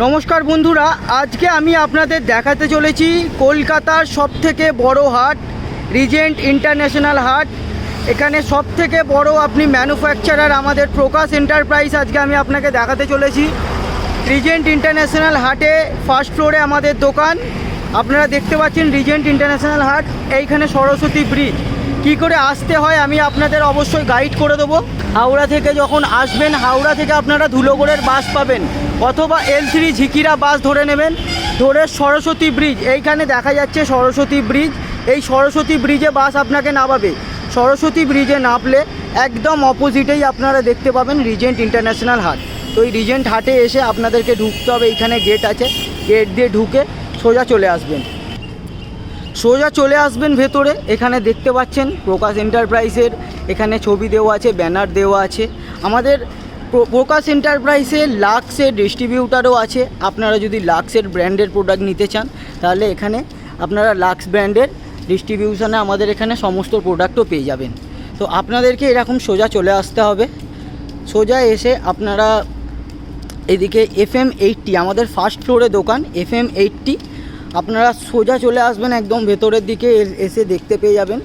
নমস্কার বন্ধুরা, আজকে আমি আপনাদের দেখাতে চলেছি কলকাতার সবথেকে বড় হাট, রিজেন্ট ইন্টারন্যাশনাল হাট। এখানে সবথেকে বড় আপনি ম্যানুফ্যাকচারার আমাদের প্রকাশ এন্টারপ্রাইজ আজকে আমি আপনাকে দেখাতে চলেছি। রিজেন্ট ইন্টারন্যাশনাল হাটে ফার্স্ট ফ্লোরে আমাদের দোকান। আপনারা দেখতে পাচ্ছেন রিজেন্ট ইন্টারন্যাশনাল হাট। এইখানে সরস্বতী ব্রিজ কী করে আসতে হয় আমি আপনাদের অবশ্যই গাইড করে দেবো। হাওড়া থেকে যখন আসবেন, হাওড়া থেকে আপনারা ধুলোগড়ের বাস পাবেন অথবা L3 ঝিকিরা বাস ধরে নেবেন, ধরে সরস্বতী ব্রিজ, এইখানে দেখা যাচ্ছে সরস্বতী ব্রিজ। এই সরস্বতী ব্রিজে বাস আপনাকে নামাবে। সরস্বতী ব্রিজে নামলে একদম অপোজিটেই আপনারা দেখতে পাবেন রিজেন্ট ইন্টারন্যাশনাল হাট। তো এই রিজেন্ট হাটে এসে আপনাদেরকে ঢুকতে হবে। এইখানে গেট আছে, গেট দিয়ে ঢুকে সোজা চলে আসবেন ভেতরে। এখানে দেখতে পাচ্ছেন প্রকাশ এন্টারপ্রাইজের এখানে ছবি দেওয়া আছে, ব্যানার দেওয়া আছে। আমাদের প্রকাশ এন্টারপ্রাইজের লাক্সের ডিস্ট্রিবিউটারও আছে। আপনারা যদি লাক্সের ব্র্যান্ডের প্রোডাক্ট নিতে চান তাহলে এখানে আপনারা লাক্স ব্র্যান্ডের ডিস্ট্রিবিউশনে আমাদের এখানে সমস্ত প্রোডাক্টও পেয়ে যাবেন। তো আপনাদেরকে এরকম সোজা চলে আসতে হবে। সোজা এসে আপনারা এদিকে FM 80 আমাদের ফার্স্ট ফ্লোরে দোকান, FM 80। আপনারা সোজা চলে আসবেন, একদম ভেতরের দিকে এসে দেখতে পেয়ে যাবেন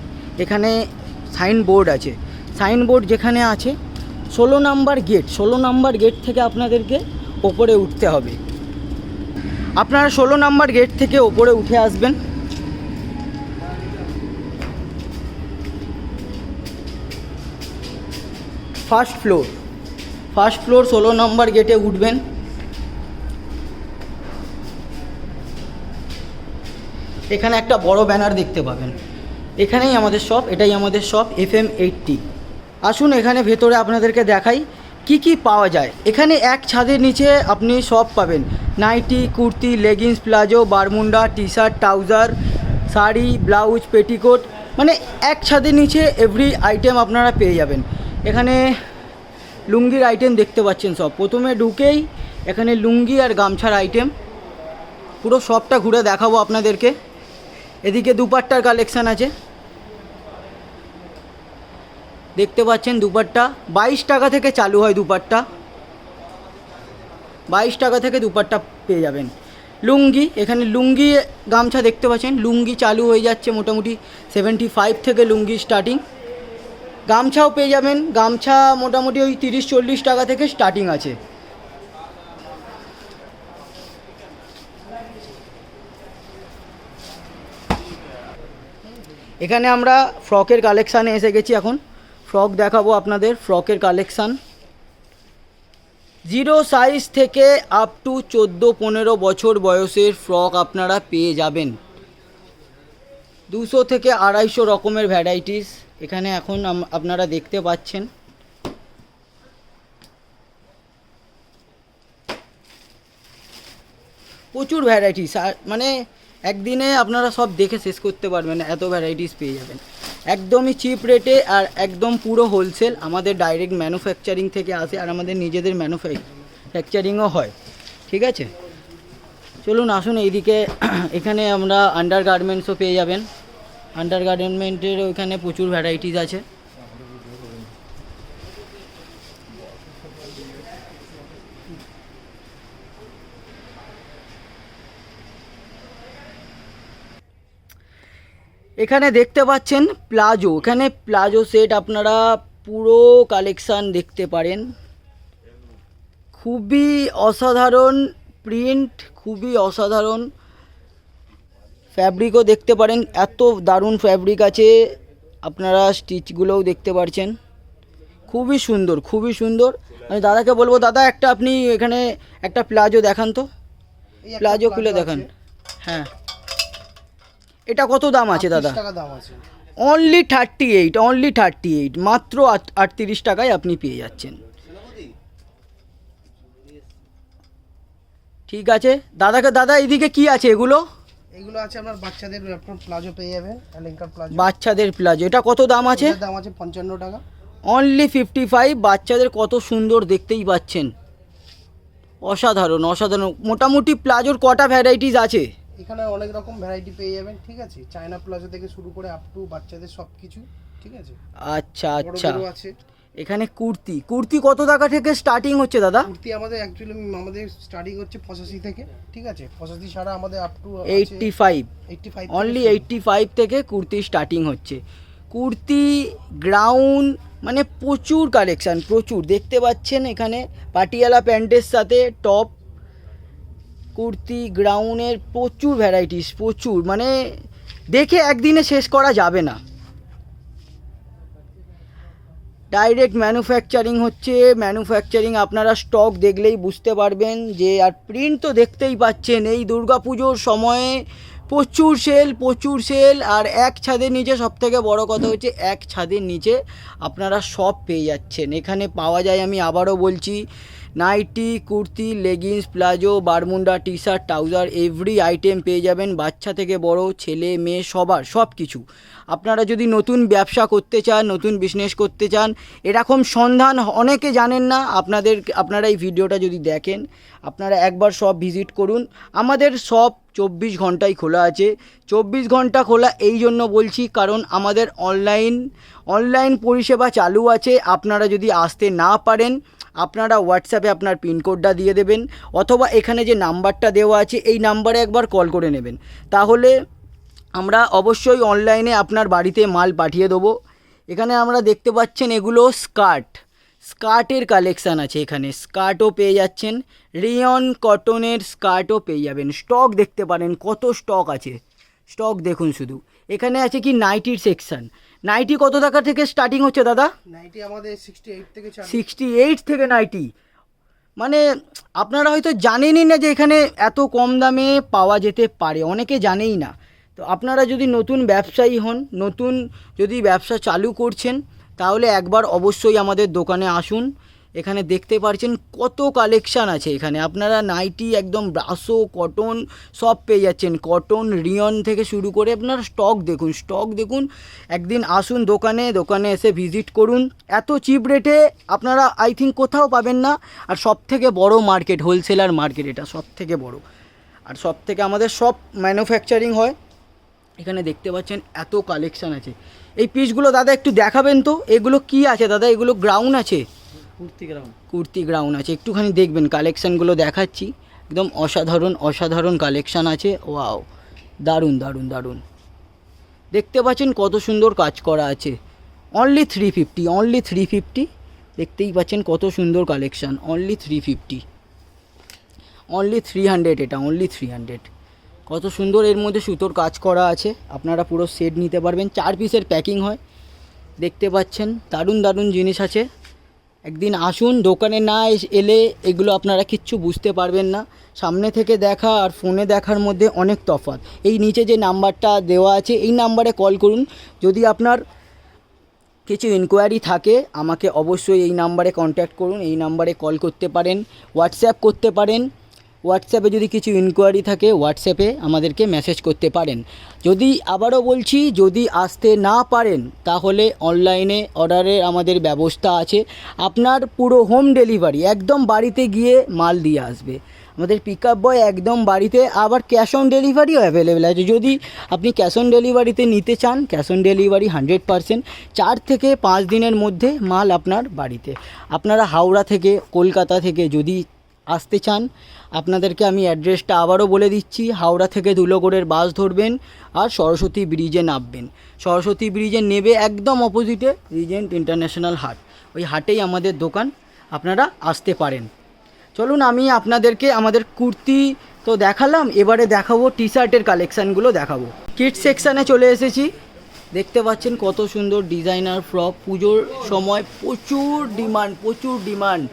এখানে সাইনবোর্ড আছে। সাইনবোর্ড যেখানে আছে 16 নাম্বার গেট থেকে আপনাদেরকে ওপরে উঠতে হবে। আপনারা 16 নাম্বার গেট থেকে ওপরে উঠে আসবেন। ফার্স্ট ফ্লোর 16 নম্বর গেটে উঠবেন। এখানে একটা বড় ব্যানার দেখতে পাবেন, এখানেই আমাদের শপ, এটাই আমাদের শপ FM 80। আসুন এখানে ভেতরে আপনাদেরকে দেখাই কি কি পাওয়া যায়। এখানে এক ছাদের নিচে আপনি সব পাবেন, nighty, kurti, leggings, palazzo, bermuda, T shirt, trouser, sari, blouse, petticoat, মানে এক ছাদের নিচে এভরি আইটেম আপনারা পেয়ে যাবেন। এখানে লুঙ্গির আইটেম দেখতে পাচ্ছেন সব। প্রথমে ঢুকেই এখানে লুঙ্গি আর গামছার আইটেম, পুরো শপটা ঘুরে দেখাবো আপনাদেরকে। এদিকে দুপাট্টার কালেকশান আছে, দেখতে পাচ্ছেন দুপাট্টা 22 টাকা থেকে চালু হয়। দুপাট্টা 22 টাকা থেকে দুপাট্টা পেয়ে যাবেন। লুঙ্গি, এখানে লুঙ্গি গামছা দেখতে পাচ্ছেন, লুঙ্গি চালু হয়ে যাচ্ছে মোটামুটি 75 থেকে লুঙ্গি স্টার্টিং। গামছাও পেয়ে যাবেন, গামছা মোটামুটি ওই 30-40 টাকা থেকে স্টার্টিং আছে। এখানে আমরা ফ্রকের কালেকশানে এসে গেছি। এখন ফ্রক দেখাবো আপনাদের। ফ্রকের কালেকশান 0 সাইজ থেকে আপ টু 14-15 বছর বয়সের ফ্রক আপনারা পেয়ে যাবেন। 200 থেকে 250 রকমের ভ্যারাইটিস এখানে এখন আপনারা দেখতে পাচ্ছেন। প্রচুর ভ্যারাইটিস, মানে একদিনে আপনারা সব দেখে শেষ করতে পারবেন না, এত ভ্যারাইটিস পেয়ে যাবেন একদমই চিপ রেটে আর একদম পুরো হোলসেল। আমাদের ডাইরেক্ট ম্যানুফ্যাকচারিং থেকে আসে আর আমাদের নিজেদের ম্যানুফ্যাকচারিংও হয়, ঠিক আছে। চলুন আসুন এইদিকে। এখানে আমরা আন্ডার গার্মেন্টসও পেয়ে যাবেন। আন্ডার গার্মেন্টের ওইখানে প্রচুর ভ্যারাইটিস আছে। এখানে দেখতে পাচ্ছেন প্লাজো, এখানে প্লাজো সেট আপনারা পুরো কালেকশান দেখতে পারেন। খুবই অসাধারণ প্রিন্ট, খুবই অসাধারণ ফ্যাব্রিকও দেখতে পারেন, এত দারুণ ফ্যাব্রিক আছে। আপনারা স্টিচগুলোও দেখতে পাচ্ছেন, খুবই সুন্দর, খুবই সুন্দর। আমি দাদাকে বলবো, দাদা একটা আপনি এখানে একটা প্লাজো দেখান তো, প্লাজো খুলে দেখান। হ্যাঁ, এটা কত দাম আছে দাদা? অনলি 38, মাত্র 38 টাকায় আপনি পেয়ে যাচ্ছেন। ঠিক আছে দাদা এইদিকে কি আছে? এগুলো আছে আপনার বাচ্চাদের প্লাজো পেয়ে যাবেন, বাচ্চাদের প্লাজো। এটা কত দাম আছে? দাম আছে 55 টাকা, অনলি 55। বাচ্চাদের কত সুন্দর দেখতেই পাচ্ছেন, অসাধারণ। মোটামুটি প্লাজোর কটা ভ্যারাইটিস আছে? এখানে অনেক রকম ভ্যারাইটি পেয়ে যাবেন, ঠিক আছে। চায়না প্লাজো থেকে শুরু করে আপ টু বাচ্চাদের সব কিছু, ঠিক আছে। আচ্ছা, এখানে কুর্তি কুর্তি কত টাকা থেকে স্টার্টিং হচ্ছে দাদা? কুর্তি আমাদের অ্যাকচুয়ালি আমাদের স্টার্টিং হচ্ছে 85 থেকে, ঠিক আছে? 85 ছাড়া আমাদের আপ টু 85 85 অনলি 85 থেকে কুর্তি স্টার্টিং হচ্ছে। কুর্তি গ্রাউন মানে প্রচুর কালেকশান, প্রচুর দেখতে পাচ্ছেন এখানে পাটিয়ালা প্যান্টের সাথে টপ, কুর্তি গ্রাউনের প্রচুর ভ্যারাইটিস, প্রচুর মানে দেখে একদিনে শেষ করা যাবে না। ডাইরেক্ট ম্যানুফ্যাকচারিং হচ্ছে, ম্যানুফ্যাকচারিং আপনারা স্টক দেখলেই বুঝতে পারবেন যে, আর প্রিন্ট তো দেখতেই পাচ্ছেন এই দুর্গাপুজোর সময়ে প্রচুর সেল। আর এক ছাদের নিচে সবথেকে বড় কথা হচ্ছে এক ছাদের নিচে আপনারা সব পেয়ে যাচ্ছেন। এখানে পাওয়া যায়, আমি আবারও বলছি, nighty, kurti, leggings, palazzo, bermuda, T shirt, trouser, every item পেয়ে যাবেন, বাচ্চা থেকে বড়, ছেলে মেয়ে সবার সব কিছু। আপনারা যদি নতুন ব্যবসা করতে চান, নতুন বিজনেস করতে চান, এরকম সন্ধান অনেকে জানেন না, আপনারা এই ভিডিওটা যদি দেখেন আপনারা একবার সব ভিজিট করুন। আমাদের সব 24 ঘন্টাই খোলা আছে। 24 ঘন্টা খোলা এই জন্য বলছি কারণ আমাদের অনলাইন পরিষেবা চালু আছে। আপনারা যদি আসতে না পারেন আপনারা হোয়াটসঅ্যাপে আপনার পিনকোডটা দিয়ে দেবেন, অথবা এখানে যে নাম্বারটা দেওয়া আছে এই নাম্বারে একবার কল করে নেবেন, তাহলে আমরা অবশ্যই অনলাইনে আপনার বাড়িতে মাল পাঠিয়ে দেবো। এখানে আমরা দেখতে পাচ্ছেন এগুলো স্কার্টের কালেকশান আছে। এখানে স্কার্টও পেয়ে যাচ্ছেন, রিয়ন কটনের স্কার্টও পেয়ে যাবেন। স্টক দেখতে পারেন কত স্টক আছে, স্টক দেখুন শুধু। এখানে আছে কি নাইটির সেকশান। নাইটি কত টাকা থেকে স্টার্টিং হচ্ছে দাদা? নাইটি আমাদের 68 থেকে 68 থেকে নাইটি, মানে আপনারা হয়তো জানেনই না যে এখানে এত কম দামে পাওয়া যেতে পারে, অনেকে জানেই না। তো আপনারা যদি নতুন ব্যবসায়ী হন, নতুন যদি ব্যবসা চালু করছেন, তাহলে একবার অবশ্যই আমাদের দোকানে আসুন। এখানে দেখতে পাচ্ছেন কত কালেকশান আছে। এখানে আপনারা নাইটি একদম ব্রাসো, কটন সব পেয়ে যাচ্ছেন। কটন, রিয়ন থেকে শুরু করে আপনারা স্টক দেখুন। একদিন আসুন দোকানে এসে ভিজিট করুন। এত চিপ রেটে আপনারা আই থিঙ্ক কোথাও পাবেন না। আর সবথেকে বড় মার্কেট, হোলসেলার মার্কেট, এটা সবথেকে বড়। আর সবথেকে আমাদের সব ম্যানুফ্যাকচারিং হয়। এখানে দেখতে পাচ্ছেন এত কালেকশান আছে। এই পিসগুলো দাদা একটু দেখাবেন তো, এগুলো কি আছে দাদা? এগুলো গ্রাউন আছে, কুর্তি গ্রাউন আছে, একটুখানি দেখবেন। কালেকশানগুলো দেখাচ্ছি, একদম অসাধারণ কালেকশান আছে। ওয়াও, দারুণ দেখতে পাচ্ছেন কত সুন্দর কাজ করা আছে। অনলি 350 দেখতেই পাচ্ছেন কত সুন্দর কালেকশান। অনলি 350, অনলি 300, এটা অনলি 300। কত সুন্দর এর মধ্যে সুতোর কাজ করা আছে। আপনারা পুরো সেট নিতে পারবেন, 4 পিসের প্যাকিং হয়। দেখতে পাচ্ছেন দারুণ জিনিস আছে। একদিন আসুন, দোকানে না এলে এগুলো আপনারা কিচ্ছু বুঝতে পারবেন না। সামনে থেকে দেখা আর ফোনে দেখার মধ্যে অনেক তফাৎ। এই নিচে যে নাম্বারটা দেওয়া আছে এই নাম্বারে কল করুন। যদি আপনার কিছু ইনকোয়ারি থাকে আমাকে অবশ্যই এই নাম্বারে কন্ট্যাক্ট করুন, এই নাম্বারে কল করতে পারেন, হোয়াটসঅ্যাপ করতে পারেন। হোয়াটসঅ্যাপে যদি কিছু ইনকোয়ারি থাকে হোয়াটসঅ্যাপে আমাদেরকে মেসেজ করতে পারেন। যদি আবারও বলছি, যদি আসতে না পারেন তাহলে অনলাইনে অর্ডারের আমাদের ব্যবস্থা আছে। আপনার পুরো হোম ডেলিভারি, একদম বাড়িতে গিয়ে মাল দিয়ে আসবে আমাদের পিকআপ বয়, একদম বাড়িতে। আবার ক্যাশ অন ডেলিভারিও অ্যাভেলেবেল আছে। যদি আপনি ক্যাশ অন ডেলিভারিতে নিতে চান, ক্যাশ অন ডেলিভারি 100%, 4 থেকে 5 দিনের মধ্যে মাল আপনার বাড়িতে। আপনারা হাওড়া থেকে, কলকাতা থেকে যদি আসতে চান, আপনাদেরকে আমি অ্যাড্রেসটা আবারও বলে দিচ্ছি। হাওড়া থেকে ধুলোগড়ের বাস ধরবেন আর সরস্বতী ব্রিজে নামবেন। সরস্বতী ব্রিজে নেবে একদম অপোজিটে রিজেন্ট ইন্টারন্যাশনাল হাট, ওই হাটেই আমাদের দোকান, আপনারা আসতে পারেন। চলুন আমি আপনাদেরকে আমাদের কুর্তি তো দেখালাম, এবারে দেখাবো টি শার্টের কালেকশানগুলো দেখাবো। কিডস সেকশানে চলে এসেছি। দেখতে পাচ্ছেন কত সুন্দর ডিজাইনার ফ্রক। পুজোর সময় প্রচুর ডিমান্ড,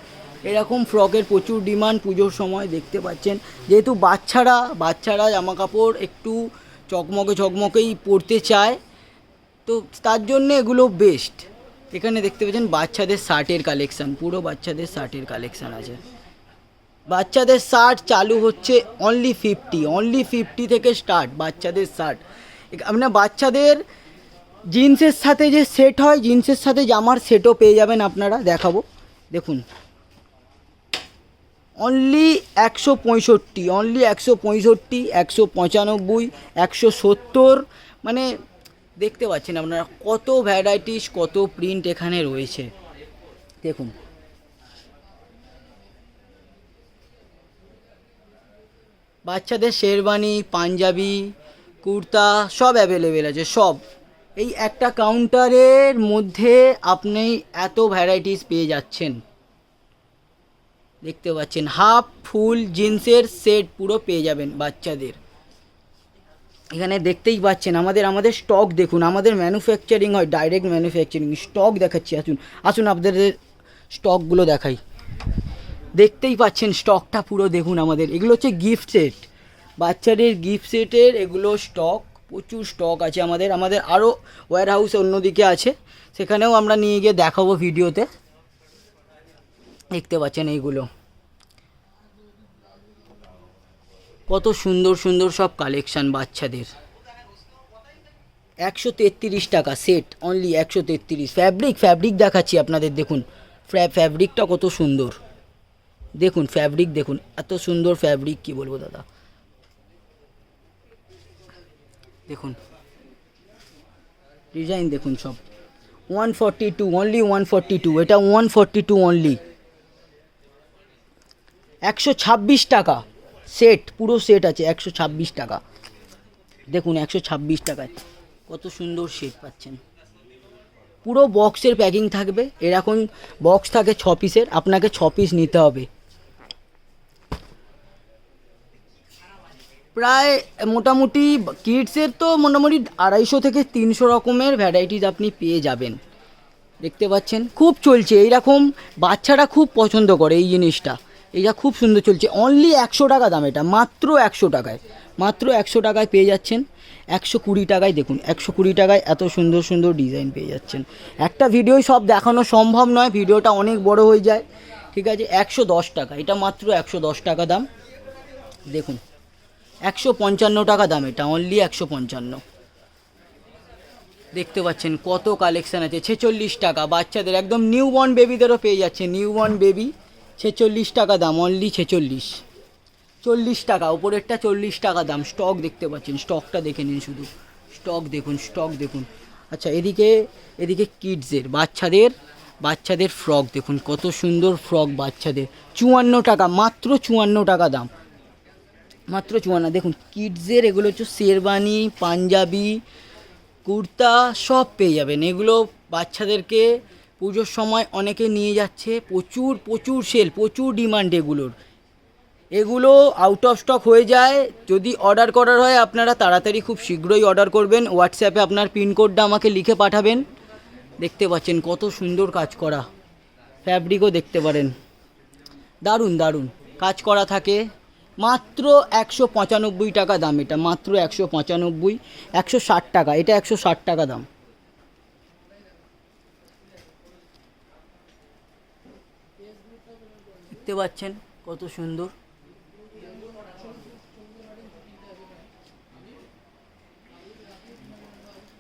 এরকম ফ্রকের প্রচুর ডিমান্ড পুজোর সময়। দেখতে পাচ্ছেন যেহেতু বাচ্চারা জামা কাপড় একটু চকমকেই পরতে চায়, তো তার জন্য এগুলো বেস্ট। এখানে দেখতে পাচ্ছেন বাচ্চাদের শার্টের কালেকশান, পুরো বাচ্চাদের শার্টের কালেকশান আছে। বাচ্চাদের শার্ট চালু হচ্ছে অনলি 50 থেকে স্টার্ট বাচ্চাদের শার্ট। আপনার বাচ্চাদের জিন্সের সাথে যে সেট হয়, জিন্সের সাথে জামার সেটও পেয়ে যাবেন আপনারা। দেখাবো, দেখুন অনলি 165, অনলি 165, 195, 170, মানে দেখতে পাচ্ছেন আপনারা কত ভ্যারাইটিস, কত প্রিন্ট এখানে রয়েছে। দেখুন বাচ্চাদের শেরবানি, পাঞ্জাবি, কুর্তা সব অ্যাভেলেবেল আছে সব। এই একটা কাউন্টারের মধ্যে আপনি এত ভ্যারাইটিস পেয়ে যাচ্ছেন। দেখতে পাচ্ছেন হাফ ফুল জিন্সের সেট পুরো পেয়ে যাবেন বাচ্চাদের। এখানে দেখতেই পাচ্ছেন আমাদের স্টক দেখুন, আমাদের ম্যানুফ্যাকচারিং হয়, ডাইরেক্ট ম্যানুফ্যাকচারিং। স্টক দেখাচ্ছি, আসুন আপনাদের স্টকগুলো দেখাই। দেখতেই পাচ্ছেন স্টকটা পুরো দেখুন আমাদের। এগুলো হচ্ছে গিফট সেট, বাচ্চাদের গিফট সেটের এগুলো স্টক, প্রচুর স্টক আছে আমাদের। আরও ওয়্যার হাউস অন্যদিকে আছে, সেখানেও আমরা নিয়ে গিয়ে দেখাবো ভিডিওতে। দেখতে পাচ্ছেন এইগুলো কত সুন্দর সুন্দর সব কালেকশান বাচ্চাদের। 133 টাকা সেট, অনলি 133। ফ্যাব্রিক দেখাচ্ছি আপনাদের, দেখুন ফ্যাব্রিকটা কত সুন্দর, দেখুন ফ্যাব্রিক দেখুন, এত সুন্দর ফ্যাব্রিক কি বলবো দাদা। দেখুন ডিজাইন দেখুন সব। 142, অনলি 142, এটা 142 অনলি। 126 টাকা সেট, পুরো সেট আছে 126 টাকা। দেখুন 126 টাকায় কত সুন্দর সেট পাচ্ছেন। পুরো বক্সের প্যাকিং থাকবে, এরকম বক্স থাকে 6 পিসের, আপনাকে 6 পিস নিতে হবে। প্রায় মোটামুটি কিডসের তো মোটামুটি 250 থেকে 300 রকমের ভ্যারাইটিস আপনি পেয়ে যাবেন। দেখতে পাচ্ছেন খুব চলছে এইরকম, বাচ্চারা খুব পছন্দ করে এই জিনিসটা। এইটা খুব সুন্দর চলছে, অনলি 100 টাকা দাম, এটা মাত্র 100 টাকায়, মাত্র 100 টাকায় পেয়ে যাচ্ছেন। 120 টাকায় দেখুন, 120 টাকায় এত সুন্দর সুন্দর ডিজাইন পেয়ে যাচ্ছেন। একটা ভিডিওই সব দেখানো সম্ভব নয়, ভিডিওটা অনেক বড় হয়ে যায়, ঠিক আছে। 110 টাকা, এটা মাত্র 110 টাকা দাম। দেখুন 155 টাকা দাম, এটা অনলি 155। দেখতে পাচ্ছেন কত কালেকশান আছে। 46 টাকা বাচ্চাদের, একদম নিউ বর্ন বেবিদেরও পেয়ে যাচ্ছে, নিউ বর্ন বেবি 46 টাকা দাম, অনলি 46। 40 টাকা, উপরেরটা 40 টাকা দাম। স্টক দেখতে পাচ্ছেন, স্টকটা দেখে নিন শুধু, স্টক দেখুন, স্টক দেখুন। আচ্ছা এদিকে কিডসের বাচ্চাদের ফ্রক দেখুন, কত সুন্দর ফ্রক বাচ্চাদের। 54 টাকা, মাত্র 54 টাকা দাম, মাত্র 54। দেখুন কিডসের এগুলো হচ্ছে শেরবানি, পাঞ্জাবি, কুর্তা সব পেয়ে যাবেন। এগুলো বাচ্চাদেরকে পুজোর সময় অনেকে নিয়ে যাচ্ছে, প্রচুর সেল, প্রচুর ডিমান্ড এগুলো আউট অফ স্টক হয়ে যায়। যদি অর্ডার করার হয় আপনারা তাড়াতাড়ি খুব শীঘ্রই অর্ডার করবেন। হোয়াটসঅ্যাপে আপনার পিনকোডটা আমাকে লিখে পাঠাবেন। দেখতে পাচ্ছেন কত সুন্দর কাজ করা, ফ্যাব্রিকও দেখতে পারেন, দারুণ দারুণ কাজ করা থাকে। মাত্র 195 টাকা দাম, এটা মাত্র 195। 160 টাকা, এটা 160 টাকা দাম। দেখতে পাচ্ছেন কত সুন্দর।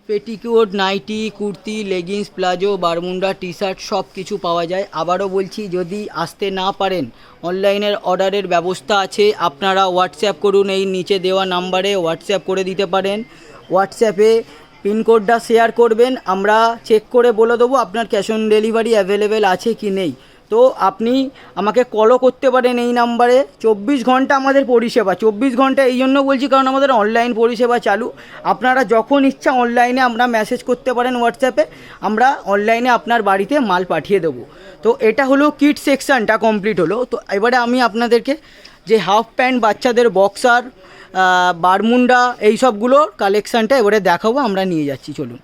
Petticoat, nighty, kurti, leggings, palazzo, bermuda, T shirt সব কিছু পাওয়া যায়। আবারও বলছি, যদি আসতে না পারেন অনলাইনের অর্ডারের ব্যবস্থা আছে, আপনারা হোয়াটসঅ্যাপ করুন, এই নিচে দেওয়া নাম্বারে হোয়াটসঅ্যাপ করে দিতে পারেন। হোয়াটসঅ্যাপে পিনকোডটা শেয়ার করবেন, আমরা চেক করে বলে দেবো আপনার ক্যাশ অন ডেলিভারি অ্যাভেলেবেল আছে কি নেই। তো আপনি আমাকে কলও করতে পারেন এই নাম্বারে। 24 ঘন্টা আমাদের পরিষেবা, 24 ঘন্টা এই জন্য বলছি কারণ আমাদের অনলাইন পরিষেবা চালু। আপনারা যখন ইচ্ছা অনলাইনে আমরা মেসেজ করতে পারেন হোয়াটসঅ্যাপে, আমরা অনলাইনে আপনার বাড়িতে মাল পাঠিয়ে দেবো। তো এটা হলো কিড সেকশানটা কমপ্লিট হলো। তো এবারে আমি আপনাদেরকে যে হাফ প্যান্ট, বাচ্চাদের বক্সার, বারমুন্ডা এই সবগুলোর কালেকশানটা এবারে দেখাবো, আমরা নিয়ে যাচ্ছি, চলুন।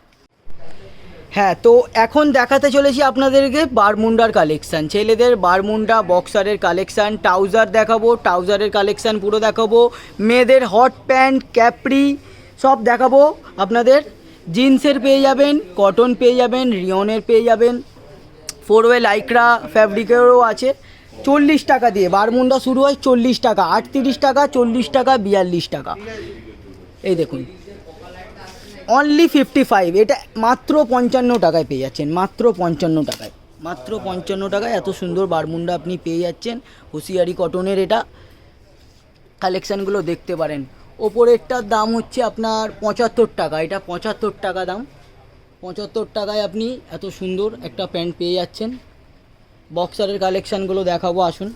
হ্যাঁ, তো এখন দেখাতে চলেছি আপনাদেরকে বারমুন্ডার কালেকশান, ছেলেদের বারমুন্ডা বক্সারের কালেকশান। ট্রাউজার দেখাবো, ট্রাউজারের কালেকশান পুরো দেখাবো। মেয়েদের হট প্যান্ট, ক্যাপ্রি সব দেখাবো আপনাদের। জিন্সের পেয়ে যাবেন, কটন পেয়ে যাবেন, রিয়নের পেয়ে যাবেন, 4-ওয়ে লাইক্রা ফ্যাব্রিকেরও আছে। 40 টাকা দিয়ে বারমুন্ডা শুরু হয়, 40 টাকা, 38 টাকা, 40 টাকা, 42 টাকা। এই দেখুন অনলি 55, এটা মাত্র 55 টাকায় পেয়ে যাচ্ছেন, মাত্র 55 টাকায়, মাত্র 55 টাকায় এত সুন্দর বারমুন্ডা আপনি পেয়ে যাচ্ছেন। হুঁশিয়ারি কটনের এটা কালেকশানগুলো দেখতে পারেন। ওপরেরটার দাম হচ্ছে আপনার 75 টাকা, এটা 75 টাকা দাম। 75 টাকায় আপনি এত সুন্দর একটা প্যান্ট পেয়ে যাচ্ছেন। বক্সারের কালেকশানগুলো দেখাবো, আসুন।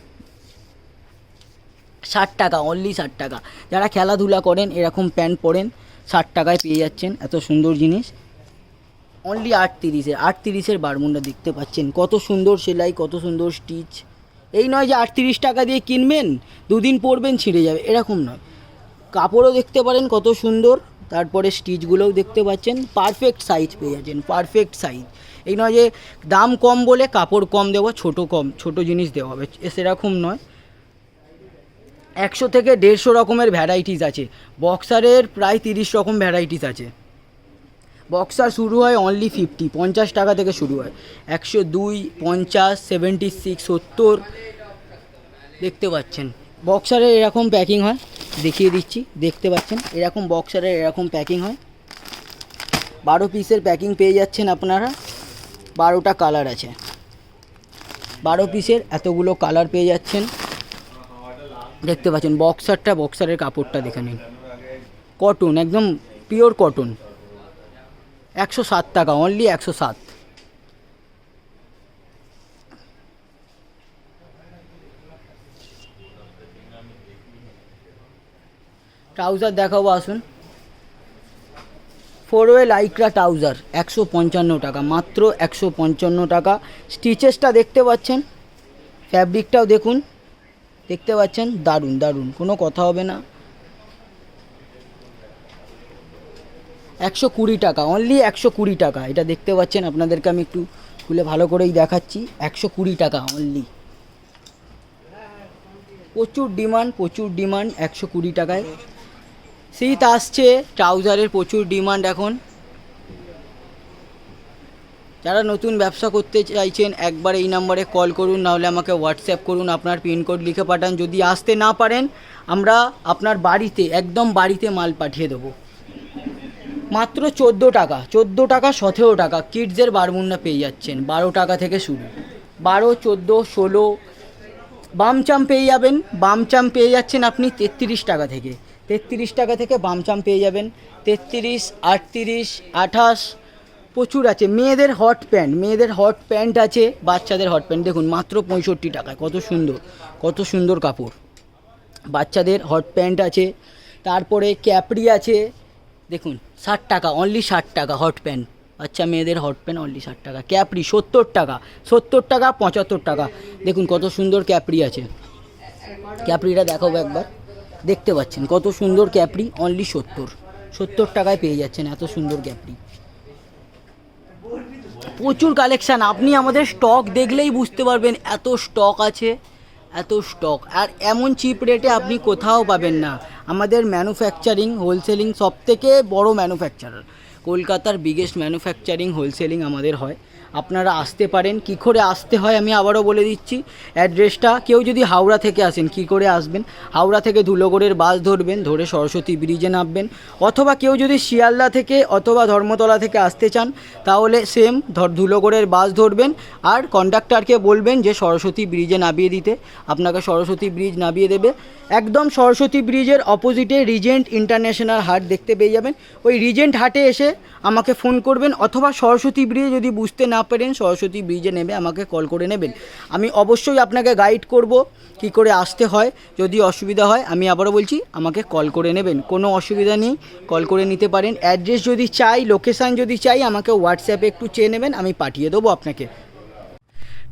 60 টাকা, অনলি 60 টাকা। যারা খেলাধুলা করেন, এরকম প্যান্ট পরেন, 60 টাকায় পেয়ে যাচ্ছেন এত সুন্দর জিনিস। অনলি 38-এর বারমুন্ডা দেখতে পাচ্ছেন, কত সুন্দর সেলাই, কত সুন্দর স্টিচ। এই নয় যে 38 টাকা দিয়ে কিনবেন, দুদিন পরবেন ছিঁড়ে যাবে, এরকম নয়। কাপড়ও দেখতে পারেন কত সুন্দর, তারপরে স্টিচগুলোও দেখতে পাচ্ছেন, পারফেক্ট সাইজ পেয়ে যাচ্ছেন, পারফেক্ট সাইজ। এই নয় যে দাম কম বলে কাপড় কম দেওয়া, ছোট জিনিস দেওয়া হবে, সেরকম নয়। 100 থেকে 150 রকমের ভ্যারাইটিস আছে। বক্সারের প্রায় 30 রকম ভ্যারাইটিস আছে। বক্সার শুরু হয় অনলি 50 টাকা থেকে শুরু হয়। 102, 50, 76, 70 দেখতে পাচ্ছেন। বক্সারের এরকম প্যাকিং হয়, দেখিয়ে দিচ্ছি, দেখতে পাচ্ছেন এরকম বক্সারের এরকম প্যাকিং হয়। 12 পিসের প্যাকিং পেয়ে যাচ্ছেন আপনারা। 12টা কালার আছে, 12 পিসের এতগুলো কালার পেয়ে যাচ্ছেন, দেখতে পাচ্ছেন। বক্সারের কাপড়টা দেখে নিন, কটন, একদম পিওর কটন। 107 টাকা, অনলি 107। ট্রাউজার দেখাবো, আসুন। 4-ওয়ে লাইক্রা ট্রাউজার 155 টাকা, মাত্র 155 টাকা। স্টিচেসটা দেখতে পাচ্ছেন, ফ্যাব্রিকটাও দেখুন, দেখতে পাচ্ছেন, দারুণ, কোনো কথা হবে না। 120 টাকা, অনলি 120 টাকা। এটা দেখতে পাচ্ছেন, আপনাদেরকে আমি একটু খুলে ভালো করেই দেখাচ্ছি। 120 টাকা অনলি। প্রচুর ডিমান্ড, 120 টাকায়। শীত আসছে, ট্রাউজারের প্রচুর ডিমান্ড এখন। যারা নতুন ব্যবসা করতে চাইছেন, একবার এই নাম্বারে কল করুন, নাহলে আমাকে হোয়াটসঅ্যাপ করুন, আপনার পিনকোড লিখে পাঠান। যদি আসতে না পারেন, আমরা আপনার বাড়িতে, একদম বাড়িতে মাল পাঠিয়ে দেবো। মাত্র 14 টাকা, 17 টাকা। কিডসের বারমুন্ডা পেয়ে যাচ্ছেন 12 টাকা থেকে শুরু। 12, 14, 16। বামচাম পেয়ে যাবেন, বামচাম পেয়ে যাচ্ছেন আপনি 33 টাকা থেকে। 33 টাকা থেকে বামচাম পেয়ে যাবেন। 33, 38, 28 প্রচুর আছে। মেয়েদের হট প্যান্ট আছে, বাচ্চাদের হট প্যান্ট দেখুন, মাত্র 65 টাকায়। কত সুন্দর কাপড়। বাচ্চাদের হট প্যান্ট আছে, তারপরে ক্যাপরি আছে, দেখুন 60 টাকা, অনলি 60 টাকা হট প্যান্ট। বাচ্চা মেয়েদের হট প্যান্ট অনলি 60 টাকা। ক্যাপরি 70 টাকা, 75 টাকা। দেখুন কত সুন্দর ক্যাপরি আছে। ক্যাপরিটা দেখাবো একবার, দেখতে পাচ্ছেন কত সুন্দর ক্যাপরি, অনলি 70 টাকায় পেয়ে যাচ্ছেন এত সুন্দর ক্যাপরি। প্রচুর কালেকশান, আপনি আমাদের স্টক দেখলেই বুঝতে পারবেন, এত স্টক আছে, এত স্টক। আর এমন চিপ রেটে আপনি কোথাও পাবেন না। আমাদের ম্যানুফ্যাকচারিং, হোলসেলিং সবথেকে বড় ম্যানুফ্যাকচারার, কলকাতার বিগেস্ট ম্যানুফ্যাকচারিং, হোলসেলিং আমাদের হয়। আপনারা আসতে পারেন। কী করে আসতে হয় আমি আবারও বলে দিচ্ছি অ্যাড্রেসটা। কেউ যদি হাওড়া থেকে আসেন, কী করে আসবেন? হাওড়া থেকে ধুলোগড়ের বাস ধরবেন, ধরে সরস্বতী ব্রিজে নামবেন। অথবা কেউ যদি শিয়ালদা থেকে অথবা ধর্মতলা থেকে আসতে চান, তাহলে সেম ধুলোগড়ের বাস ধরবেন, আর কন্ডাক্টরকে বলবেন যে সরস্বতী ব্রিজে নামিয়ে দিতে, আপনাকে সরস্বতী ব্রিজ নামিয়ে দেবে। একদম সরস্বতী ব্রিজের অপোজিটে রিজেন্ট ইন্টারন্যাশনাল হাট দেখতে পেয়ে যাবেন। ওই রিজেন্ট হাটে এসে আমাকে ফোন করবেন, অথবা সরস্বতী ব্রিজে যদি বুঝতে না পারেন, সরস্বতী ব্রিজে নেমে আমাকে কল করে নেবেন। আমি অবশ্যই আপনাকে গাইড করব কী করে আসতে হয়। যদি অসুবিধা হয়, আমি আবারও বলছি, আমাকে কল করে নেবেন, কোনো অসুবিধা নেই, কল করে নিতে পারেন। অ্যাড্রেস যদি চাই, লোকেশান যদি চাই, আমাকে হোয়াটসঅ্যাপে একটু চেয়ে নেবেন, আমি পাঠিয়ে দেবো আপনাকে।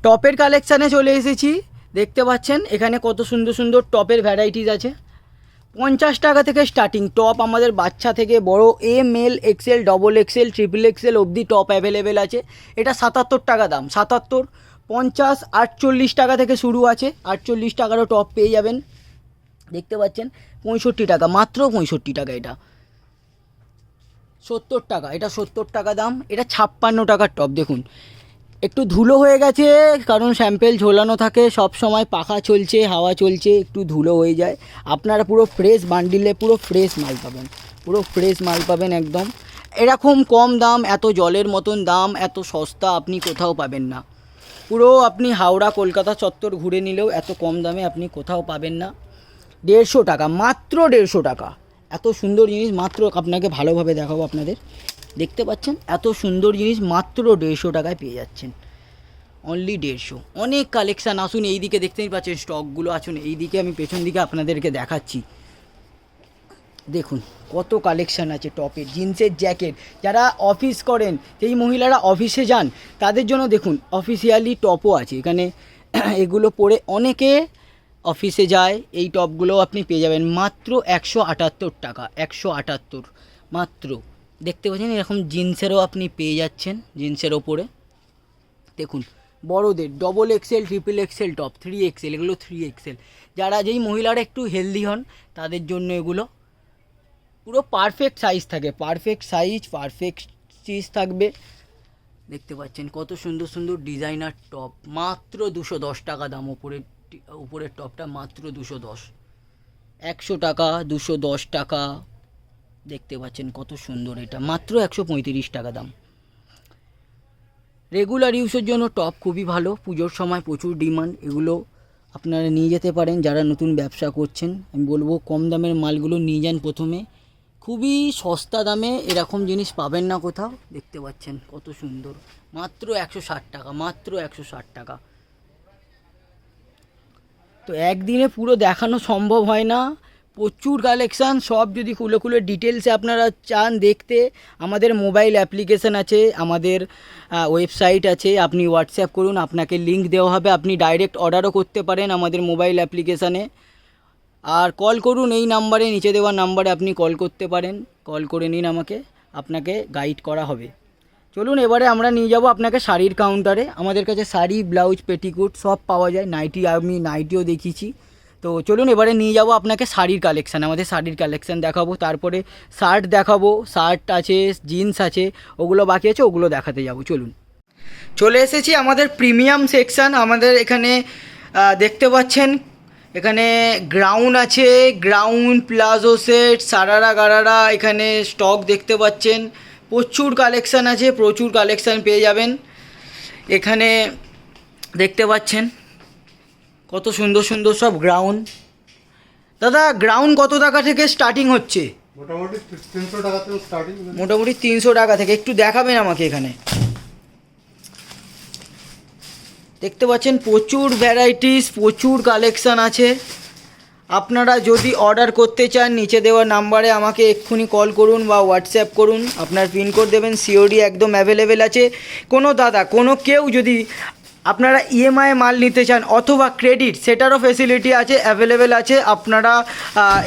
টপের কালেকশানে চলে এসেছি, দেখতে পাচ্ছেন এখানে কত সুন্দর সুন্দর টপের ভ্যারাইটিস আছে। 50 টাকা থেকে স্টার্টিং টপ, আমাদের বাচ্চা থেকে বড়, L, XL, double XL, triple XL অবধি টপ অ্যাভেলেবেল আছে। এটা 77 টাকা দাম, 77, 50, 48 টাকা থেকে শুরু আছে। 48 টাকারও টপ পেয়ে যাবেন, দেখতে পাচ্ছেন। 65 টাকা, মাত্র 65 টাকা। এটা 70 টাকা, এটা 70 টাকা দাম। এটা 56 টাকার টপ, দেখুন একটু ধুলো হয়ে গেছে, কারণ স্যাম্পেল ঝোলানো থাকে সব সময়, পাখা চলছে, হাওয়া চলছে, একটু ধুলো হয়ে যায়। আপনারা পুরো ফ্রেশ বান্ডিলে পুরো ফ্রেশ মাল পাবেন একদম। এরকম কম দাম, এত জলের মতন দাম, এত সস্তা আপনি কোথাও পাবেন না। পুরো আপনি হাওড়া কলকাতা চত্বর ঘুরে নিলেও এত কম দামে আপনি কোথাও পাবেন না। 150 টাকা, মাত্র 150 টাকা। এত সুন্দর জিনিস, মাত্র আপনাকে ভালোভাবে দেখাবো আপনাদের, দেখতে পাচ্ছেন এত সুন্দর জিনিস মাত্র 150 টাকায় পেয়ে যাচ্ছেন। অনলি 150। অনেক কালেকশান। আসুন এইদিকে দেখতেই পাচ্ছেন স্টকগুলো। আসুন এইদিকে আমি পেছন দিকে আপনাদেরকে দেখাচ্ছি। দেখুন কত কালেকশান আছে টপের, জিন্সের জ্যাকেট। যারা অফিস করেন, যেই মহিলারা অফিসে যান, তাদের জন্য দেখুন অফিসিয়ালি টপও আছে এখানে। এগুলো পরে অনেকে অফিসে যায়, এই টপগুলো আপনি পেয়ে যাবেন মাত্র 178 টাকা। 178 মাত্র। দেখতে পাচ্ছেন এরকম জিন্সেরও আপনি পেয়ে যাচ্ছেন, জিন্সের ওপরে দেখুন বড়দের double XL, triple Excel top, 3XL, এগুলো 3XL। যারা যেই মহিলারা একটু হেলদি হন তাদের জন্য এগুলো পুরো পারফেক্ট সাইজ থাকে, পারফেক্ট সাইজ, পারফেক্ট চিজ থাকবে। দেখতে পাচ্ছেন কত সুন্দর সুন্দর ডিজাইনার টপ, মাত্র 210 টাকা দাম। উপরের টপটা মাত্র 210, 100 টাকা, 210 টাকা। দেখতে পাচ্ছেন কত সুন্দর, এটা মাত্র 135 টাকা দাম। রেগুলার ইউজের জন্য টপ খুবই ভালো, পুজোর সময় প্রচুর ডিমান্ড। এগুলো আপনারা নিয়ে যেতে পারেন যারা নতুন ব্যবসা করছেন। আমি বলবো কম দামের মালগুলো নিয়ে যান প্রথমে, খুবই সস্তা দামে এরকম জিনিস পাবেন না কোথাও। দেখতে পাচ্ছেন কত সুন্দর, মাত্র 160 টাকা, মাত্র 160 টাকা। তো একদিনে পুরো দেখানো সম্ভব হয় না, প্রচুর কালেকশান। সব যদি খুলে খুলে ডিটেলসে আপনারা চান দেখতে, আমাদের মোবাইল অ্যাপ্লিকেশান আছে, আমাদের ওয়েবসাইট আছে। আপনি হোয়াটসঅ্যাপ করুন, আপনাকে লিঙ্ক দেওয়া হবে, আপনি ডাইরেক্ট অর্ডারও করতে পারেন আমাদের মোবাইল অ্যাপ্লিকেশানে। আর কল করুন এই নাম্বারে, নিচে দেওয়া নাম্বারে আপনি কল করতে পারেন। কল করে নিন আমাকে, আপনাকে গাইড করা হবে। চলুন এবারে আমরা নিয়ে যাব আপনাকে শাড়ির কাউন্টারে। আমাদের কাছে শাড়ি, ব্লাউজ, পেটিকোট সব পাওয়া যায়। নাইটি, আমি নাইটিও দেখিয়েছি। তো চলুন এবারে নিয়ে যাব আপনাকে শাড়ির কালেকশান। আমাদের শাড়ির কালেকশান দেখাবো, তারপরে শার্ট দেখাবো। শার্ট আছে, জিন্স আছে, ওগুলো বাকি আছে, ওগুলো দেখাতে যাব। চলুন, চলে এসেছি আমাদের প্রিমিয়াম সেকশান। আমাদের এখানে দেখতে পাচ্ছেন এখানে গ্রাউন্ড আছে, ground, palazzo set, sharara gharara এখানে স্টক দেখতে পাচ্ছেন। প্রচুর কালেকশান আছে, প্রচুর কালেকশান পেয়ে যাবেন এখানে। দেখতে পাচ্ছেন কত সুন্দর সুন্দর সব গ্রাউন্ড। দাদা গ্রাউন্ড কত টাকা থেকে স্টার্টিং হচ্ছে? মোটামুটি 300 টাকা থেকে স্টার্টিং। মোটামুটি 300 টাকা থেকে। একটু দেখাবেন আমাকে এখানে। দেখতে পাচ্ছেন প্রচুর ভ্যারাইটিস, প্রচুর কালেকশান আছে। আপনারা যদি অর্ডার করতে চান নিচে দেওয়া নাম্বারে আমাকে এক্ষুনি কল করুন বা হোয়াটসঅ্যাপ করুন, আপনার পিনকোড দেবেন। সিওডি একদম অ্যাভেলেবেল আছে। কোনো কেউ যদি আপনারা ইএমআই মাল নিতে চান অথবা ক্রেডিট, সেটারও ফেসিলিটি আছে, অ্যাভেলেবেল আছে। আপনারা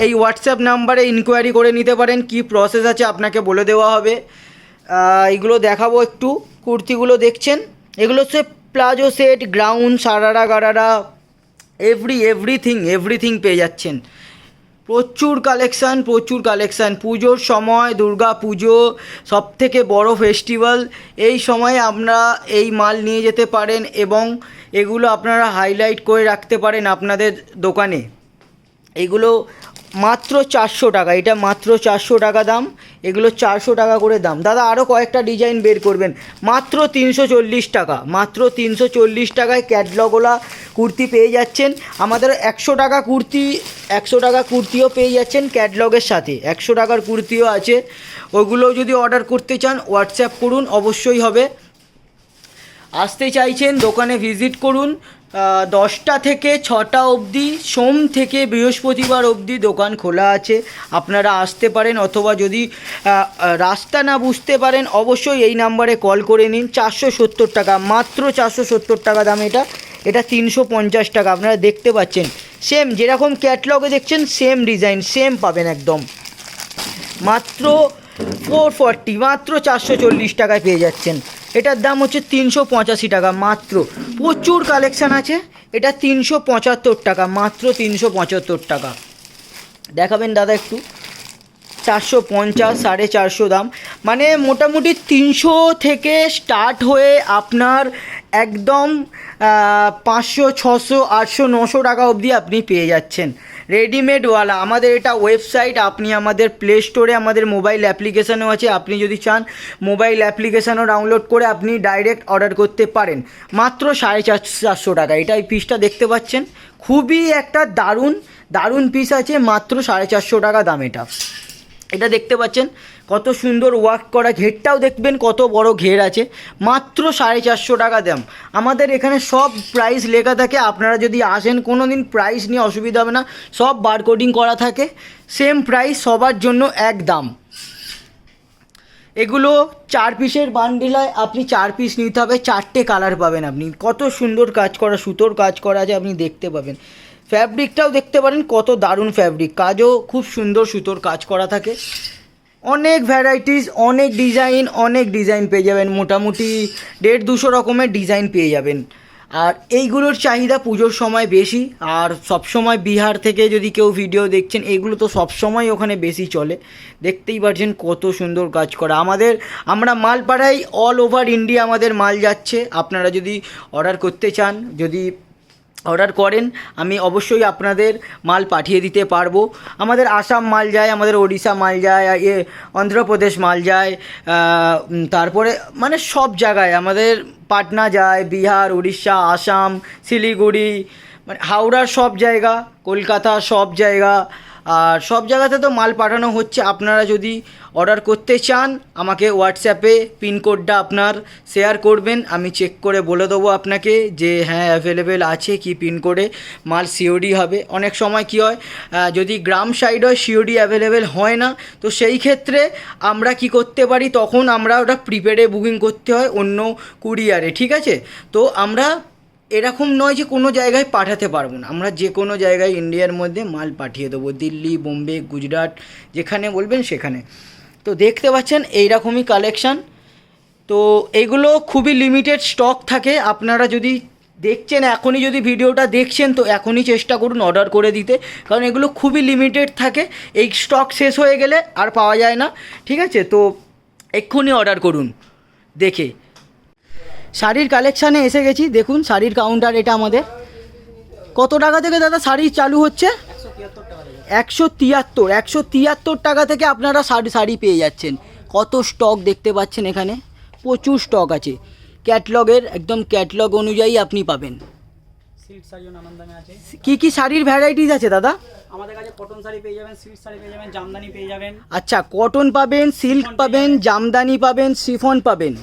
এই হোয়াটসঅ্যাপ নাম্বারে ইনকোয়ারি করে নিতে পারেন, কি প্রসেস আছে আপনাকে বলে দেওয়া হবে। এইগুলো দেখাবো একটু। কুর্তিগুলো দেখছেন, এগুলো হচ্ছে palazzo set, ground, sharara gharara, everything পেয়ে যাচ্ছেন। প্রচুর কালেকশান, প্রচুর কালেকশান। পুজোর সময়, দুর্গা পুজো সবথেকে বড় ফেস্টিভ্যাল, এই সময় আমরা এই মাল নিয়ে যেতে পারেন এবং এগুলো আপনারা হাইলাইট করে রাখতে পারেন আপনাদের দোকানে। এগুলো মাত্র 400 টাকা, এটা মাত্র 400 টাকা দাম। এগুলো 400 টাকা করে দাম। দাদা আরও কয়েকটা ডিজাইন বের করবেন, মাত্র 340 টাকা, মাত্র 340 টাকায় ক্যাটলগওয়ালা কুর্তি পেয়ে যাচ্ছেন। আমাদের 100 টাকা কুর্তিও পেয়ে যাচ্ছেন ক্যাটলগের সাথে। 100 টাকার কুর্তিও আছে, ওগুলো যদি অর্ডার করতে চান হোয়াটসঅ্যাপ করুন, অবশ্যই হবে। আসতে চাইছেন দোকানে ভিজিট করুন। 10টা থেকে 6টা অবধি, সোম থেকে বৃহস্পতিবার অবধি দোকান খোলা আছে, আপনারা আসতে পারেন। অথবা যদি রাস্তা না বুঝতে পারেন অবশ্যই এই নাম্বারে কল করে নিন। 470 টাকা, মাত্র 470 টাকা দাম। এটা 350 টাকা। আপনারা দেখতে পাচ্ছেন সেম যেরকম ক্যাটলগে দেখছেন সেম ডিজাইন, সেম পাবেন একদম। মাত্র 440, মাত্র 440 টাকায় পেয়ে যাচ্ছেন। এটার দাম হচ্ছে 385 টাকা মাত্র। প্রচুর কালেকশান আছে। এটা 375 টাকা, মাত্র 375 টাকা। দেখাবেন দাদা একটু। 450, 450 দাম। মানে মোটামুটি 300 থেকে স্টার্ট হয়ে আপনার একদম 500, 600, 800, 900 টাকা অবধি আপনি পেয়ে যাচ্ছেন রেডিমেডওয়ালা। আমাদের এটা ওয়েবসাইট, আপনি আমাদের প্লে স্টোরে আমাদের মোবাইল অ্যাপ্লিকেশানও আছে। আপনি যদি চান মোবাইল অ্যাপ্লিকেশানও ডাউনলোড করে আপনি ডাইরেক্ট অর্ডার করতে পারেন। মাত্র 450 টাকা। এটা এই পিসটা দেখতে পাচ্ছেন, খুবই একটা দারুণ পিস আছে, মাত্র 450 টাকা দাম। এটা এটা দেখতে পাচ্ছেন কত সুন্দর ওয়ার্ক করা, ঘেরটাও দেখবেন কত বড় ঘের আছে, মাত্র 450 টাকা দাম। আমাদের এখানে সব প্রাইস লেখা থাকে, আপনারা যদি আসেন কোনো দিন প্রাইস নিয়ে অসুবিধা হবে না, সব বারকোডিং করা থাকে, সেম প্রাইস সবার জন্য এক দাম। এগুলো 4 পিসের বান্ডিল হয়, আপনি 4 পিস নিতে হবে, 4টে কালার পাবেন আপনি। কত সুন্দর কাজ করা, সুতোর কাজ করা আছে, আপনি দেখতে পাবেন। ফ্যাব্রিকটাও দেখতে পারেন কত দারুণ ফ্যাব্রিক, কাজও খুব সুন্দর সুতোর কাজ করা থাকে। অনেক ভ্যারাইটিস, অনেক ডিজাইন পেয়ে যাবেন, মোটামুটি 150-200 রকমের ডিজাইন পেয়ে যাবেন। আর এইগুলোর চাহিদা পুজোর সময় বেশি, আর সব সময় বিহার থেকে যদি কেউ ভিডিও দেখছেন, এগুলো তো সব সময় ওখানে বেশি চলে। দেখতেই পাচ্ছেন কত সুন্দর কাজ করা। আমরা মাল পাঠাই অল ওভার ইন্ডিয়া, আমাদের মাল যাচ্ছে। আপনারা যদি অর্ডার করতে চান, যদি অর্ডার করেন, আমি অবশ্যই আপনাদের মাল পাঠিয়ে দিতে পারবো। আমাদের আসাম মাল যায়, আমাদের ওড়িশা মাল যায়, অন্ধ্রপ্রদেশ মাল যায়, তারপরে মানে সব জায়গায় আমাদের পাটনা যায়, বিহার, উড়িষ্যা, আসাম, শিলিগুড়ি, মানে হাওড়ার সব জায়গা, কলকাতা সব জায়গা, আর সব জায়গাতে তো মাল পাঠানো হচ্ছে। আপনারা যদি অর্ডার করতে চান, আমাকে হোয়াটসঅ্যাপে পিনকোডটা আপনার শেয়ার করবেন, আমি চেক করে বলে দেবো আপনাকে যে হ্যাঁ অ্যাভেলেবেল আছে কি পিনকোডে মাল সিওডি হবে। অনেক সময় কি হয়, যদি গ্রাম সাইড হয় সিওডি অ্যাভেলেবেল হয় না, তো সেই ক্ষেত্রে আমরা কি করতে পারি, তখন আমরা ওটা প্রিপেডে বুকিং করতে হয় অন্য কুরিয়ারে, ঠিক আছে? তো আমরা এরকম নয় যে কোনো জায়গায় পাঠাতে পারবো না, আমরা যে কোনো জায়গায় ইন্ডিয়ার মধ্যে মাল পাঠিয়ে দেবো, দিল্লি, বোম্বে, গুজরাট, যেখানে বলবেন সেখানে। তো দেখতে পাচ্ছেন এইরকমই কালেকশান। তো এগুলো খুবই লিমিটেড স্টক থাকে, আপনারা যদি দেখছেন এখনই, যদি ভিডিওটা দেখছেন তো এখনই চেষ্টা করুন অর্ডার করে দিতে, কারণ এগুলো খুবই লিমিটেড থাকে, এই স্টক শেষ হয়ে গেলে আর পাওয়া যায় না, ঠিক আছে? তো এক্ষুনি অর্ডার করুন দেখে। শাড়ির কালেকশানে এসে গেছি, দেখুন শাড়ির কাউন্টার এটা আমাদের। কত টাকা থেকে দাদা শাড়ি চালু হচ্ছে? 173 টাকা থেকে আপনারা শাড়ি পেয়ে যাচ্ছেন। কত স্টক দেখতে পাচ্ছেন এখানে, প্রচুর স্টক আছে, ক্যাটলগের একদম ক্যাটলগ অনুযায়ী আপনি পাবেন। সিল্ক শাড়িও নানান দামে আছে। কি শাড়ির ভ্যারাইটিস আছে দাদা? আমাদের কাছে কটন শাড়ি পেয়ে যাবেন, সিল্ক শাড়ি পেয়ে যাবেন, জামদানি পেয়ে যাবেন। আচ্ছা, কটন পাবেন, সিল্ক পাবেন, জামদানি পাবেন, শিফন পাবেন।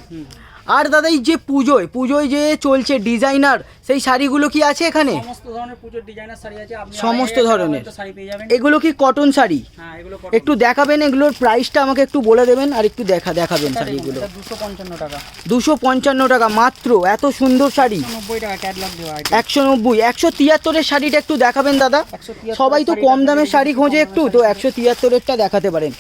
আর দাদা এই যে পুজোয় যে চলছে ডিজাইনার, সেই শাড়িগুলো কি আছে এখানে? সমস্ত ধরনের পুজোর ডিজাইনার শাড়ি আছে, আপনি সমস্ত ধরনের শাড়ি পেয়ে যাবেন। এগুলো কি কটন শাড়ি? হ্যাঁ, এগুলো একটু দেখাবেন, এগুলোর প্রাইসটা আমাকে একটু বলে দেবেন, আর একটু দেখাবেন শাড়িগুলো। 255 টাকা। 255 টাকা মাত্র, এত সুন্দর শাড়ি। 190 টাকা ক্যাটালগ দেওয়া আছে। 190, 173-এর শাড়িটা একটু দেখাবেন দাদা। 173 সবাই তো কম দামের শাড়ি খোঁজে একটু, তো 173-এরটা দেখাতে পারেন।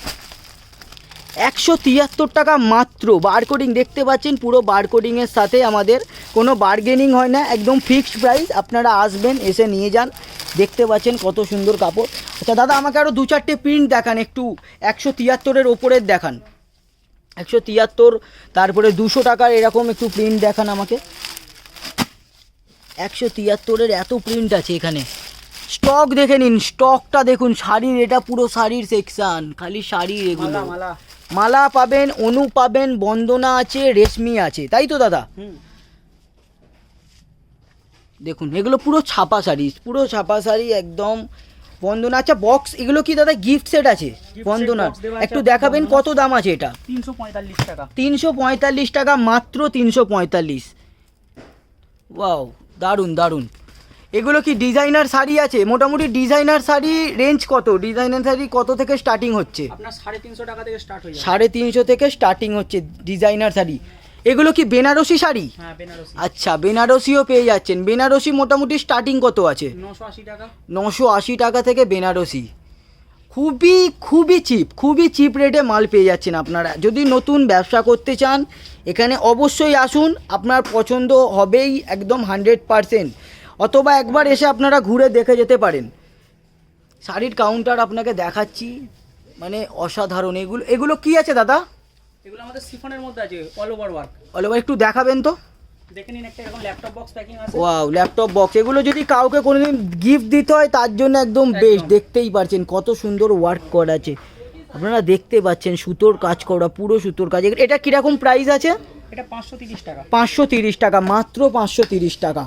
173 টাকা মাত্র, বারকোডিং দেখতে পাচ্ছেন, পুরো বারকোডিংয়ের সাথে আমাদের কোনো বার্গেনিং হয় না, একদম ফিক্সড প্রাইস। আপনারা আসবেন, এসে নিয়ে যান। দেখতে পাচ্ছেন কত সুন্দর কাপড়। আচ্ছা দাদা, আমাকে আরও 2-4টে প্রিন্ট দেখান একটু, 173-এর ওপরের দেখান। 173, তারপরে 200 টাকার এরকম একটু প্রিন্ট দেখান আমাকে। 173-এর এত প্রিন্ট আছে এখানে। স্টক দেখে নিন, স্টকটা দেখুন, শাড়ির এটা পুরো শাড়ির সেকশন, খালি শাড়ির। এগুলো মালা পাবেন, অনু পাবেন, বন্দনা আছে, রেশমি আছে, তাই তো দাদা? দেখুন এগুলো পুরো ছাপা শাড়ি একদম বন্দনা। আচ্ছা বক্স, এগুলো কি দাদা গিফট সেট আছে বন্দনার? একটু দেখাবেন কত দাম আছে এটা? 345 টাকা। 345 টাকা মাত্র, 345। ওয়াও, দারুণ। এগুলো কি ডিজাইনার শাড়ি আছে? মোটামুটি ডিজাইনার শাড়ি রেঞ্জ কত? ডিজাইনার শাড়ি কত থেকে স্টার্টিং হচ্ছে? আপনার 350 টাকা থেকে স্টার্ট হয়ে যাবে। 350 থেকে স্টার্টিং হচ্ছে ডিজাইনার শাড়ি। এগুলো কি বেনারসি শাড়ি? হ্যাঁ, বেনারসি। আচ্ছা, বেনারসিও পেয়ে যাচ্ছেন। বেনারসি মোটামুটি স্টার্টিং কত আছে? 980 টাকা। 980 টাকা থেকে বেনারসি। খুবই চিপ রেটে মাল পেয়ে যাচ্ছেন আপনারা। যদি নতুন ব্যবসা করতে চান, এখানে অবশ্যই আসুন, আপনার পছন্দ হবেই একদম 100%। অথবা একবার এসে আপনারা ঘুরে দেখে যেতে পারেন। শাড়ির কাউন্টার আপনাকে দেখাচ্ছি, মানে অসাধারণ। এগুলো কি আছে দাদা? এগুলো আমাদের শিফনের মধ্যে আছে, all over work. All over একটু দেখাবেন তো। দেখে নিন, একটা এরকম ল্যাপটপ বক্স প্যাকিং আছে। Wow, laptop box. এগুলো যদি কাউকে কোনোদিন গিফট দিতে হয় তার জন্য একদম বেস্ট। দেখতেই পাচ্ছেন কত সুন্দর ওয়ার্ক করা আছে, আপনারা দেখতে পাচ্ছেন, সুতোর কাজ করা, পুরো সুতোর কাজ। এটা কিরকম প্রাইস আছে? এটা 530 টাকা। 530 টাকা মাত্র, 530 টাকা।